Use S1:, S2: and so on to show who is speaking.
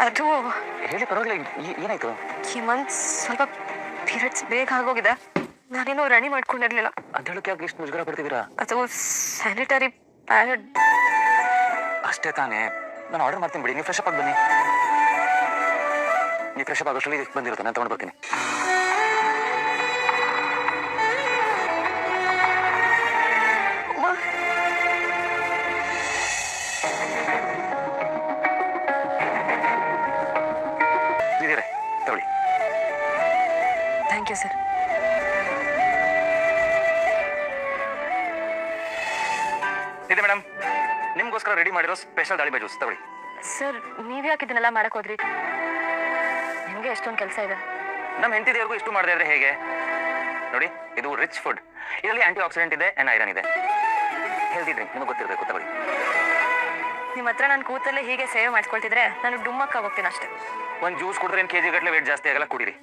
S1: ಅದು
S2: ಹೇಳಿ ಪರವಾಗಿಲ್ಲ, ಏನಾಯ್ತು?
S1: ಈ ಮಂತ್ ಸ್ವಲ್ಪ ಪೀರಿಯಡ್ಸ್ ಬೇಗ ಆಗೋಗಿದೆ. ನಾನೇನೋ ರೆಡಿ ಮಾಡ್ಕೊಂಡಿರ್ಲಿಲ್ಲ.
S2: ಅದಕ್ಕೆ ಯಾಕೆ ಇಷ್ಟು ಮುಜುಗರ ಪಡ್ತಿದ್ದೀರಾ?
S1: ಅದು ಸ್ಯಾನಿಟರಿ ಪ್ಯಾಡ್.
S2: ಅಷ್ಟೇ ತಾನೇ, ನಾನು ಆರ್ಡರ್ ಮಾಡ್ತೀನಿ ಬಿಡಿ. ನೀವು ಫ್ರೆಶ್ ಅಪ್ ಆಗಿ ಬನ್ನಿ. ನೀವು ಫ್ರೆಶ್ ಅಪ್ ಆಗೋಷ್ಟರಲ್ಲಿ ಬಂದಿರುತ್ತೆ, ನಾನು ತಗೊಂಡು ಬರ್ತೀನಿ. ಇದೀರೆ ತಗೊಳ್ಳಿ.
S1: Thank you sir.
S2: ಇದೆ ಮೇಡಮ್, ನಿಮ್ಗೋಸ್ಕರ ರೆಡಿ ಮಾಡಿರೋ ಸ್ಪೆಷಲ್ ದಾಳಿಂಬೆ ಜ್ಯೂಸ್ ತಗೊಳ್ಳಿ.
S1: ಸರ್ ನೀವು ಯಾಕೆ ಇದನ್ನೆಲ್ಲ ಮಾಡಕ್ ಹೋದ್ರಿ? ನಿಮಗೆ ಎಷ್ಟೊಂದು ಕೆಲಸ ಇದೆ.
S2: ನಮ್ಮ ಹೆಂಡತಿದೇವ್ರಿಗೂ ಇಷ್ಟು ಮಾಡದೆ ಇದ್ರೆ ಹೇಗೆ? ನೋಡಿ, ಇದು ರಿಚ್ ಫುಡ್. ಇದರಲ್ಲಿ ಆಂಟಿ ಆಕ್ಸಿಡೆಂಟ್ ಇದೆ ಅಂಡ್ ಐರನ್ ಇದೆ. ಹೆಲ್ದಿ ಡ್ರಿಂಕ್, ನಿಮಗೆ ಗೊತ್ತಿರಬೇಕು, ತಗೊಳ್ಳಿ.
S1: ನಿಮ್ಮ ಹತ್ರ ನಾನು ಕೂತಲ್ಲೇ ಹೀಗೆ ಸೇವೆ ಮಾಡ್ಕೊಳ್ತಿದ್ರೆ ನಾನು ಡುಮ್ಮಕ್ಕ ಹೋಗ್ತೀನಿ ಅಷ್ಟೇ.
S2: ಒಂದು ಜ್ಯೂಸ್ ಕುಡಿದ್ರೆ ಏನು ಕೆಜಿ ಗಟ್ಟಲೆ ವೇಟ್ ಜಾಸ್ತಿ ಆಗಲ್ಲ, ಕುಡೀರಿ.